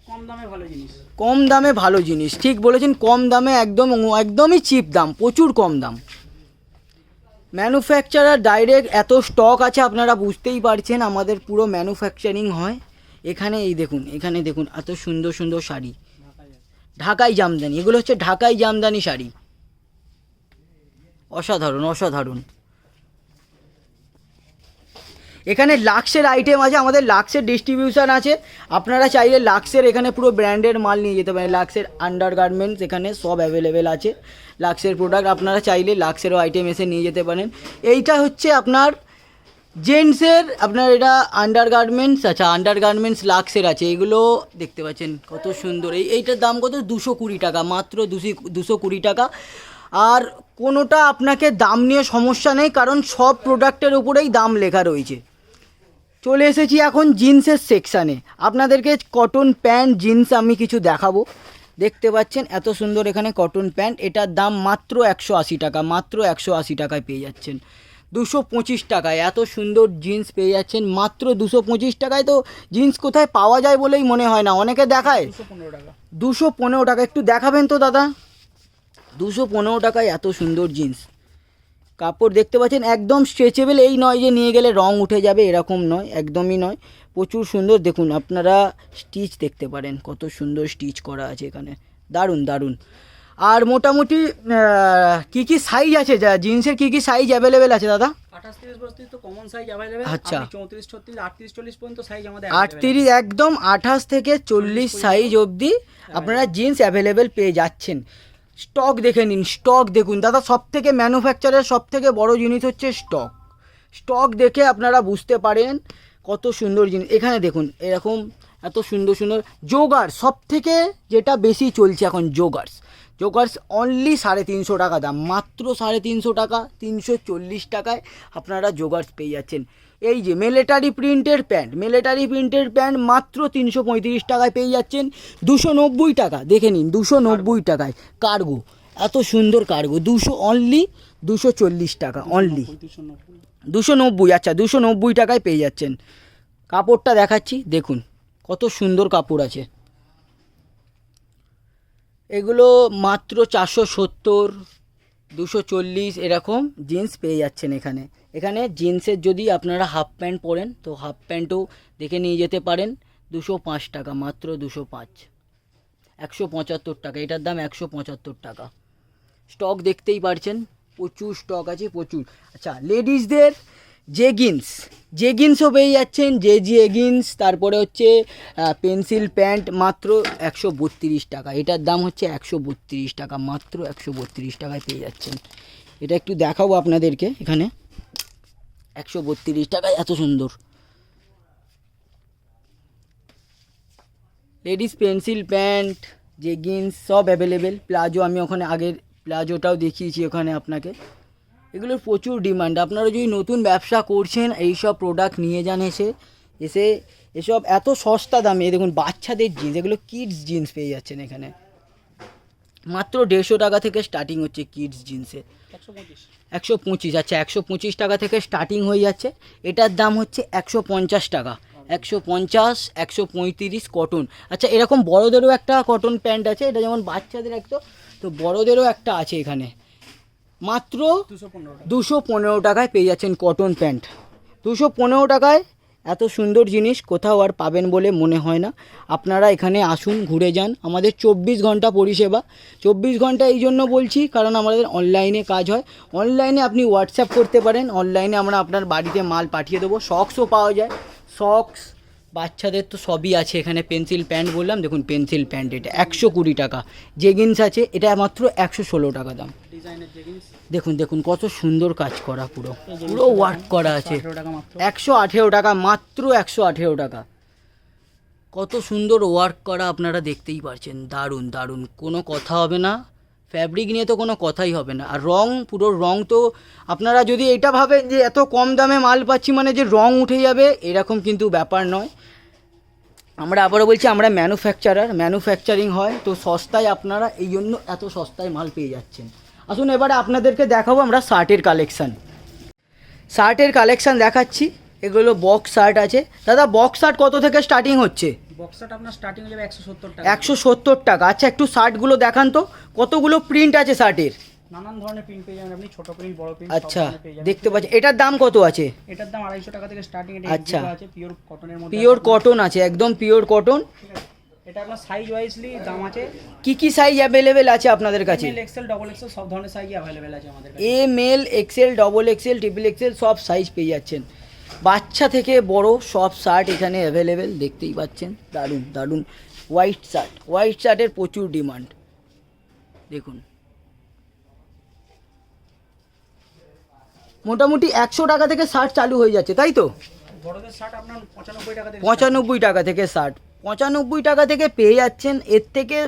কম কম দামে ভালো জিনিস। কম দামে ভালো জিনিস, ঠিক বলেছেন, কম দামে একদমই চিপ দাম, প্রচুর কম দাম। ম্যানুফ্যাকচারার ডাইরেক্ট এত স্টক আছে আপনারা বুঝতেই পারছেন, আমাদের পুরো ম্যানুফ্যাকচারিং হয় এখানে। এই দেখুন, এখানে দেখুন এত সুন্দর সুন্দর শাড়ি, ঢাকাই জামদানি, এগুলো হচ্ছে ঢাকাই জামদানি শাড়ি, অসাধারণ অসাধারণ। এখানে লাক্সের আইটেম আছে, আমাদের লাক্সের ডিস্ট্রিবিউশন আছে, আপনারা চাইলে লাক্সের এখানে পুরো ব্র্যান্ডের মাল নিয়ে যেতে পারেন। লাক্সের আন্ডার গার্মেন্টস এখানে সব অ্যাভেলেবেল আছে, লাক্সের প্রোডাক্ট আপনারা চাইলে লাক্সেরও আইটেম এসে নিয়ে যেতে পারেন। এইটা হচ্ছে আপনার জেন্টসের, আপনার এটা আন্ডার গার্মেন্টস, আচ্ছা আন্ডার গার্মেন্টস লাক্সের আছে, এগুলো দেখতে পাচ্ছেন কত সুন্দর। এইটার দাম কত, 220 টাকা, মাত্র 220 টাকা। আর কোনোটা আপনাকে দাম নিয়ে সমস্যা নেই, কারণ সব প্রোডাক্টের উপরেই দাম লেখা রয়েছে। চলে এসেছি এখন জিন্সের সেকশানে, আপনাদেরকে কটন প্যান্ট জিন্স আমি কিছু দেখাবো। দেখতে পাচ্ছেন এত সুন্দর এখানে কটন প্যান্ট, এটার দাম মাত্র 180 টাকা, মাত্র 180 টাকায় পেয়ে যাচ্ছেন। 225 টাকায় এত সুন্দর জিন্স পেয়ে যাচ্ছেন মাত্র 225 টাকায়। তো জিন্স কোথায় পাওয়া যায় বলেই মনে হয় না, অনেকে দেখায় 215 টাকা। 215 টাকা, একটু দেখাবেন তো দাদা। 215 টাকায় এত সুন্দর জিন্স, কাপড় দেখতে পাচ্ছেন একদম স্ট্রেচেবল, এই নয় যে নিয়ে গেলে রং উঠে যাবে, এরকম নয়, একদমই নয়, প্রচুর সুন্দর। দেখুন আপনারা স্টিচ দেখতে পারেন, কত সুন্দর স্টিচ করা আছে এখানে, দারুণ দারুণ। আর মোটামুটি কি কি সাইজ আছে, যা জিন্সের কি কি সাইজ অ্যাভেলেবেল আছে দাদা? 28 32 তো কমন সাইজ अवेलेबल। আচ্ছা, 34 36 38 40 পর্যন্ত সাইজ আমাদের 38 একদম 28 থেকে 40 সাইজ অবধি আপনারা জিন্স অ্যাভেলেবেল পেয়ে যাচ্ছেন। স্টক দেখে নিন, স্টক দেখুন দাদা, সব থেকে ম্যানুফ্যাকচারের সব থেকে বড় জিনিস হচ্ছে স্টক। স্টক দেখে আপনারা বুঝতে পারেন কত সুন্দর জিনিস। এখানে দেখুন এরকম এত সুন্দর সুন্দর জোগার্স, সব থেকে যেটা বেশি চলছে এখন জোগার্স, জোগার্স অনলি 350 টাকা দাম, মাত্র 350 টাকা, 340 টাকায় আপনারা জোগার্স পেয়ে যাচ্ছেন। এই যে মিলিটারি প্রিন্টের প্যান্ট, মিলিটারি প্রিন্টের প্যান্ট মাত্র 335 টাকায় পেয়ে যাচ্ছেন। 290 টাকা, দেখে নিন 290 টাকায় কার্গো, এত সুন্দর কার্গো, অনলি 240 টাকা, অনলি 290, আচ্ছা 290 টাকায় পেয়ে যাচ্ছেন। কাপড়টা দেখাচ্ছি, দেখুন কত সুন্দর কাপড় আছে, এগুলো মাত্র 470 240 এরকম জিন্স পেয়ে যাচ্ছেন এখানে। এখানে জিন্সের যদি আপনারা হাফ প্যান্ট পরেন তো হাফ প্যান্টও দেখে নিয়ে যেতে পারেন, 205 টাকা, মাত্র 205, 175 টাকা, এটার দাম 175 টাকা। স্টক দেখতেই পারছেন, প্রচুর স্টক আছে, প্রচুর। আচ্ছা লেডিসদের জেগিন্সও পেয়ে যাচ্ছেন, জেগিন্স, তারপরে হচ্ছে পেন্সিল প্যান্ট, মাত্র 132 টাকা, এটার দাম হচ্ছে 132 টাকা, মাত্র 132 টাকায় পেয়ে যাচ্ছেন। এটা একটু দেখাবো আপনাদেরকে, এখানে 132 টাকায় এত সুন্দর লেডিস পেন্সিল প্যান্ট, জেগিন্স সব অ্যাভেলেবেল। প্লাজো আমি ওখানে আগের প্লাজোটাও দেখিয়েছি ওখানে আপনাকে, এগুলোর প্রচুর ডিমান্ড। আপনারা যদি নতুন ব্যবসা করছেন এই সব প্রোডাক্ট নিয়ে যান, এসে এসব এত সস্তা দামে। দেখুন বাচ্চাদের জিন্স, এগুলো কিডস জিন্স পেয়ে যাচ্ছেন এখানে, মাত্র 150 টাকা থেকে স্টার্টিং হচ্ছে কিডস জিন্সে, 125, আচ্ছা 125 টাকা থেকে স্টার্টিং হয়ে যাচ্ছে। এটার দাম হচ্ছে 150 টাকা, 150, 135 কটন। আচ্ছা এরকম বড়োদেরও একটা কটন প্যান্ট আছে, এটা যেমন বাচ্চাদের একটা, তো বড়োদেরও একটা আছে এখানে, মাত্র 215 টাকায় পেয়ে যাচ্ছেন কটন প্যান্ট। 215 টাকায় এত সুন্দর জিনিস কোথাও আর পাবেন বলে মনে হয় না। আপনারা এখানে আসুন, ঘুরে যান, আমাদের 24 ঘন্টা পরিষেবা। 24 ঘন্টা এই জন্য বলছি কারণ আমাদের অনলাইনে কাজ হয়, অনলাইনে আপনি হোয়াটসঅ্যাপ করতে পারেন, অনলাইনে আমরা আপনার বাড়িতে মাল পাঠিয়ে দেবো। সক্সও পাওয়া যায়, সক্স বাচ্চাদের তো সবই আছে এখানে। পেন্সিল প্যান্ট বললাম, দেখুন পেন্সিল প্যান্ট এটা 120 টাকা। জেগিন্স আছে, এটা মাত্র 116 টাকা দাম। দেখুন দেখুন কত সুন্দর কাজ করা, পুরো পুরো ওয়ার্ক করা আছে, 118 টাকা, মাত্র 118 টাকা। কত সুন্দর ওয়ার্ক করা আপনারা দেখতেই পারছেন, দারুণ দারুণ, কোনো কথা হবে না, ফ্যাব্রিক নিয়ে তো কোনো কথাই হবে না। আর রং, পুরো রং তো আপনারা যদি এটা ভাবেন যে এত কম দামে মাল পাচ্ছি মানে যে রং উঠে যাবে, এরকম কিন্তু ব্যাপার নয়। আমরা আবারও বলছি, আমরা ম্যানুফ্যাকচারিং হয় তো সস্তায়, আপনারা এই জন্য এত সস্তায় মাল পেয়ে যাচ্ছেন। আসুন এবারে আপনাদেরকে দেখাবো আমরা শার্টের কালেকশান দেখাচ্ছি। এগুলো বক্স শার্ট আছে। দাদা বক্স শার্ট কত থেকে স্টার্টিং হচ্ছে? বক্সারটা আপনার স্টার্টিং হয়ে যাবে 170 টাকা। 170 টাকা। আচ্ছা একটু শার্টগুলো দেখান তো, কতগুলো প্রিন্ট আছে শার্টের? নানান ধরনের প্রিন্ট পেয়ে যাবেন আপনি, ছোট প্রিন্ট বড় প্রিন্ট। আচ্ছা দেখতে পাচ্ছি। এটার দাম কত আছে? এটার দাম 250 টাকা থেকে স্টার্টিং। এটা আচ্ছা আছে পিওর কটনের মধ্যে। পিওর কটন আছে, একদম পিওর কটন। ঠিক আছে, এটা আপনার সাইজ ওয়াইজলি দাম আছে। কি কি সাইজ অ্যাভেলেবেল আছে আপনাদের কাছে? এল এক্সেল ডাবল এক্সেল সব ধরনের সাইজই अवेलेबल আছে আমাদের কাছে। M L XL double XL triple XL সব সাইজ পেয়ে যাচ্ছেন। বাচ্চা থেকে বড় সব শার্ট এখানে অ্যাভেলেবেল, দেখতেই পাচ্ছেন। দারুণ দারুণ হোয়াইট শার্ট, হোয়াইট শার্টের প্রচুর ডিমান্ড। দেখুন মোটামুটি 100 টাকা থেকে শার্ট চালু হয়ে যাচ্ছে, তাই তো? বড়দের শার্ট আপনার 95 টাকা থেকে 95 টাকা থেকে শার্ট, 95 টাকা থেকে পেয়ে যাচ্ছেন। এর থেকে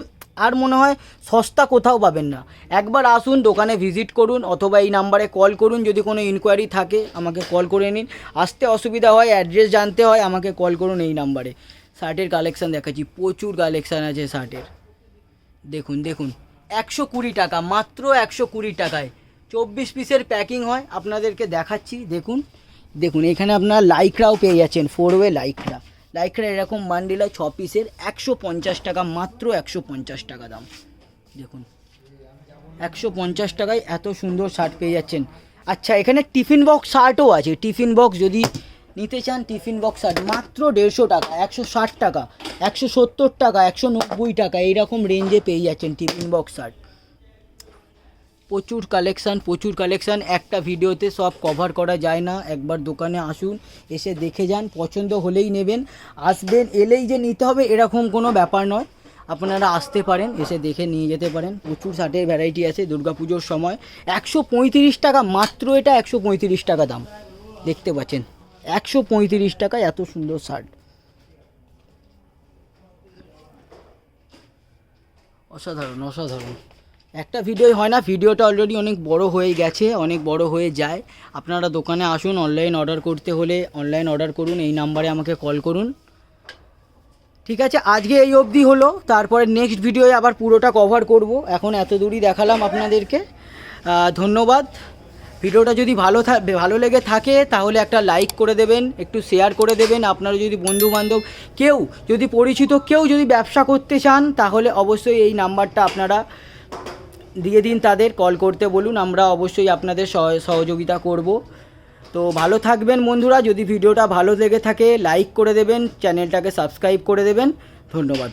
আর মনে হয় সস্তা কোথাও পাবেন না। একবার আসুন, দোকানে ভিজিট করুন, অথবা এই নাম্বারে কল করুন। যদি কোনো ইনকোয়ারি থাকে আমাকে কল করে নিন। আসতে অসুবিধা হয়, অ্যাড্রেস জানতে হয়, আমাকে কল করুন এই নাম্বারে। শার্টের কালেকশান দেখাচ্ছি, প্রচুর কালেকশান আছে শার্টের। দেখুন দেখুন 120 টাকা, মাত্র 120 টাকায় 24 পিসের প্যাকিং হয়। আপনাদেরকে দেখাচ্ছি, দেখুন দেখুন এখানে আপনার লাইক্রাও পেয়ে যাচ্ছেন, 4 ওয়ে লাইক্রা। লাইক্রা এরকম বান্ডিল হয় 6 পিসের, 150 টাকা, মাত্র 150 টাকা দাম। দেখুন 150 টাকায় এত সুন্দর শার্ট পেয়ে যাচ্ছেন। আচ্ছা এখানে টিফিন বক্স শার্টও আছে। টিফিন বক্স যদি নিতে চান, টিফিন বক্স শার্ট মাত্র 150 টাকা, 160 টাকা, 170 টাকা, 190 টাকা, এইরকম রেঞ্জে পেয়ে যাচ্ছেন টিফিন বক্স শার্ট। প্রচুর কালেকশান, প্রচুর কালেকশান। একটা ভিডিওতে সব কভার করা যায় না। একবার দোকানে আসুন, এসে দেখে যান, পছন্দ হলেই নেবেন। আসবেন, এলেই যে নিতে হবে এরকম কোনো ব্যাপার নয়। আপনারা আসতে পারেন, এসে দেখে নিয়ে যেতে পারেন। প্রচুর শার্টের ভ্যারাইটি আছে। দুর্গাপুজোর সময় 135 টাকা, মাত্র এটা 135 টাকা দাম। দেখতে পাচ্ছেন 135 টাকায় এত সুন্দর শার্ট। অসাধারণ অসাধারণ। একটা ভিডিওই হয় না, ভিডিওটা অলরেডি অনেক বড় হয়ে গেছে, অনেক বড় হয়ে যায়। আপনারা দোকানে আসুন, অনলাইন অর্ডার করতে হলে অনলাইন অর্ডার করুন, এই নাম্বারে আমাকে কল করুন। ঠিক আছে, আজকে এই অবধি হলো। তারপরে নেক্সট ভিডিওয়ে আবার পুরোটা কভার করব। এখন এত দূরই দেখালাম আপনাদেরকে। ধন্যবাদ। ভিডিওটা যদি ভালো লেগে থাকে তাহলে একটা লাইক করে দেবেন, একটু শেয়ার করে দেবেন। আপনারা যদি বন্ধুবান্ধব কেউ, যদি পরিচিত কেউ যদি ব্যবসা করতে চান, তাহলে অবশ্যই এই নাম্বারটা আপনারা দিয়ে দিন, তাদের কল করতে বলুন। আমরা অবশ্যই আপনাদের সহযোগিতা করব। তো ভালো থাকবেন বন্ধুরা। যদি ভিডিওটা ভালো লেগে থাকে লাইক করে দেবেন, চ্যানেলটাকে সাবস্ক্রাইব করে দেবেন। ধন্যবাদ।